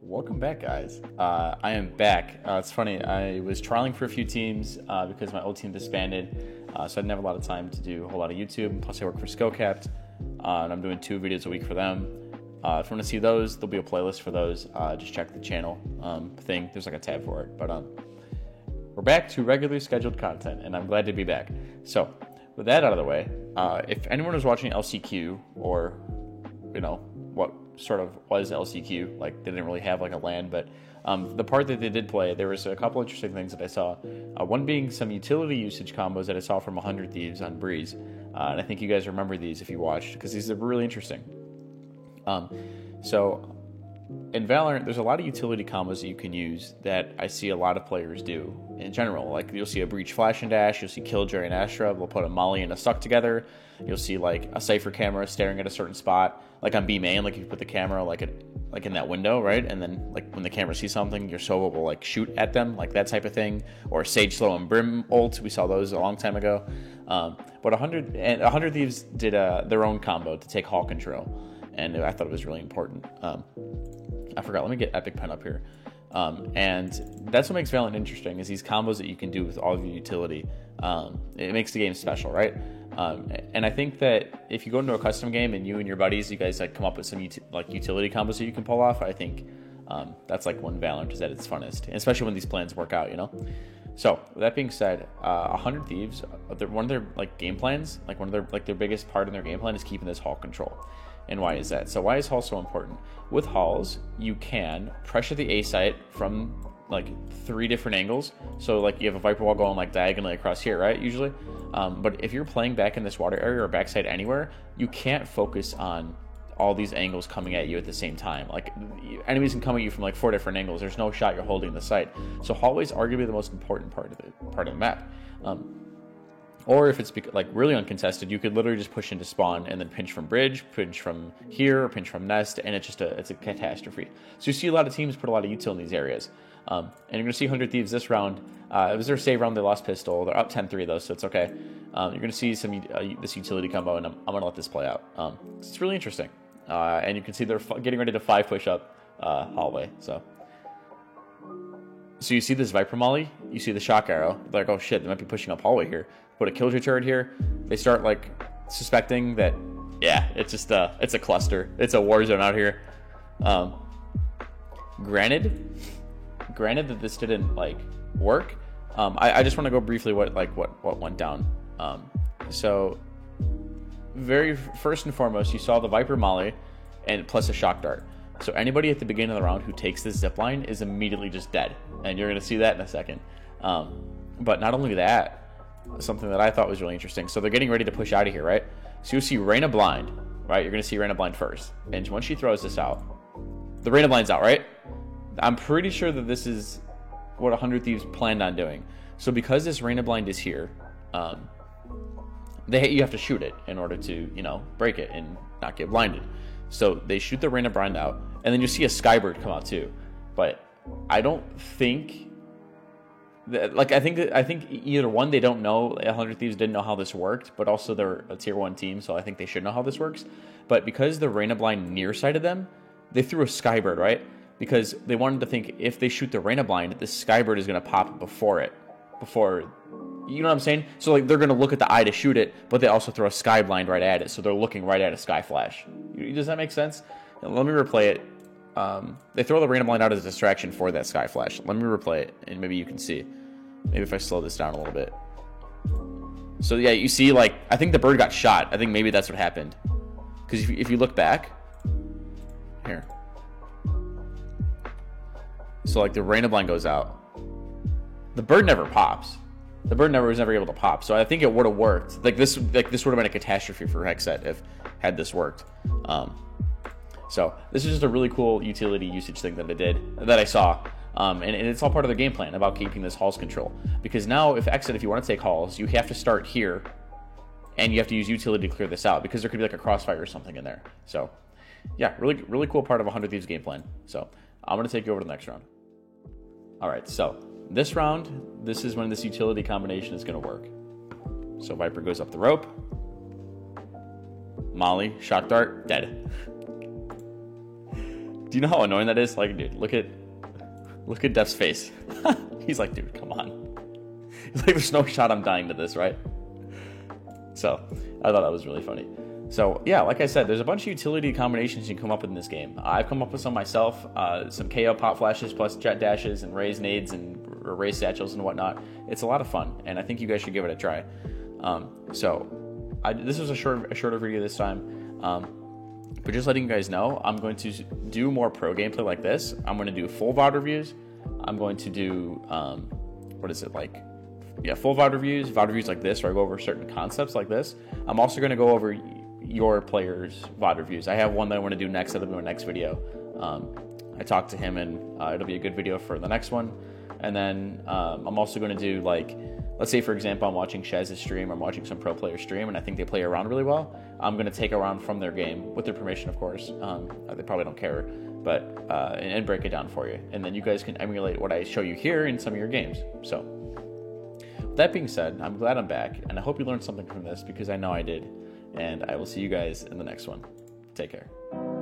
Welcome back, guys. I am back. It's funny, I was trialing for a few teams because my old team disbanded, so I didn't have a lot of time to do a whole lot of YouTube. Plus, I work for Skillcapped, and I'm doing 2 videos a week for them. If you want to see those, there'll be a playlist for those. Just check the channel thing. There's like a tab for it. But we're back to regularly scheduled content, and I'm glad to be back. So, with that out of the way, if anyone was watching LCQ or, what sort of was LCQ, like they didn't really have like a LAN, but the part that they did play, there was a couple interesting things that I saw. One being some utility usage combos that I saw from 100 Thieves on Breeze, and I think you guys remember these if you watched, because these are really interesting. So in Valorant, there's a lot of utility combos that you can use that I see a lot of players do in general. Like you'll see a Breach Flash and Dash, you'll see Killjoy and Astra, they'll put a Molly and a Stuck together. You'll see like a Cypher camera staring at a certain spot, like on B main, like you put the camera like in that window, right? And then like when the camera sees something, your Sova will like shoot at them, like that type of thing. Or Sage Slow and Brim ult, we saw those a long time ago. But 100 Thieves did their own combo to take hall control, and I thought it was really important. I forgot. Let me get Epic Pen up here. And that's what makes Valorant interesting, is these combos that you can do with all of your utility. It makes the game special, right? And I think that if you go into a custom game and you and your buddies, you guys like come up with some utility combos that you can pull off, I think that's like when Valorant is at its funnest, and especially when these plans work out, So with that being said, 100 Thieves, one of their like game plans, like one of their biggest part in their game plan is keeping this hall control. And why is that? So why is hall so important? With halls, you can pressure the A site from like 3 different angles. So like you have a Viper wall going like diagonally across here, right? Usually. But if you're playing back in this water area or backside anywhere, you can't focus on all these angles coming at you at the same time. Like enemies can come at you from like 4 different angles. There's no shot you're holding the site. So hallway is arguably the most important part of the map. Or if it's like really uncontested, you could literally just push into spawn and then pinch from bridge, pinch from here, or pinch from nest, and it's a catastrophe. So you see a lot of teams put a lot of util in these areas. And you're going to see 100 Thieves this round. It was their save round. They lost pistol. They're up 10-3 though, so it's okay. You're going to see this utility combo, and I'm going to let this play out. It's really interesting. And you can see they're getting ready to 5 push up hallway. So you see this Viper Molly, you see the shock arrow. They're like, oh shit, they might be pushing up hallway here. Put a Killjoy turret here. They start like suspecting that, yeah, it's just it's a cluster. It's a war zone out here. Granted that this didn't like work. I just want to go briefly what went down. So very first and foremost, you saw the Viper Molly and plus a shock dart. So anybody at the beginning of the round who takes this zip line is immediately just dead, and you're going to see that in a second. But not only that, something that I thought was really interesting. So they're getting ready to push out of here, right? So you see Reyna blind, right? You're going to see Reyna blind first, and once she throws this out, the Reyna blind's out, right? I'm pretty sure that this is what 100 Thieves planned on doing. So because this Reyna blind is here, you have to shoot it in order to break it and not get blinded. So they shoot the Reyna blind out, and then you see a Skybird come out too. But I don't think that, I think either one, they don't know. 100 Thieves didn't know how this worked, but also they're a tier 1 team, so I think they should know how this works. But because the Reyna blind near sighted them, they threw a Skybird, right? Because they wanted to think if they shoot the Reyna blind, the Skybird is going to pop before, you know what I'm saying? So like they're going to look at the eye to shoot it, but they also throw a sky blind right at it, so they're looking right at a sky flash. Does that make sense? Now, let me replay it. They throw the Reyna blind out as a distraction for that sky flash. Let me replay it, and maybe you can see. Maybe if I slow this down a little bit. So yeah, you see, like, I think the bird got shot. I think maybe that's what happened. Because if you look back, here. So like the Reyna blind goes out. The bird never pops. The bird was never able to pop. So I think it would have worked. This would have been a catastrophe for Hexet had this worked. So this is just a really cool utility usage thing that I saw. And it's all part of their game plan about keeping this halls control. Because now if you want to take halls, you have to start here, and you have to use utility to clear this out, because there could be like a crossfire or something in there. So yeah, really cool part of 100 Thieves game plan. So I'm going to take you over to the next round. All right, so this round, this is when this utility combination is going to work. So Viper goes up the rope. Molly, shock dart, dead. Do you know how annoying that is? Like, dude, look at Def's face. He's like, dude, come on. He's like, there's no shot I'm dying to this, right? So I thought that was really funny. So yeah, like I said, there's a bunch of utility combinations you can come up with in this game. I've come up with some myself, some KO pop flashes plus jet dashes and raise nades and raise satchels and whatnot. It's a lot of fun, and I think you guys should give it a try. This was a shorter video this time, but just letting you guys know, I'm going to do more pro gameplay like this. I'm going to do full VOD reviews. I'm going to do full VOD reviews like this, where I go over certain concepts like this. I'm also going to go over your players' VOD reviews. I have one that I want to do next. That'll be my next video. I talked to him, and it'll be a good video for the next one. And then I'm also going to do, like, let's say, for example, I'm watching Shaz's stream, I'm watching some pro player stream, and I think they play around really well. I'm going to take a round from their game, with their permission, of course. They probably don't care, but and break it down for you. And then you guys can emulate what I show you here in some of your games. So, with that being said, I'm glad I'm back, and I hope you learned something from this, because I know I did. And I will see you guys in the next one. Take care.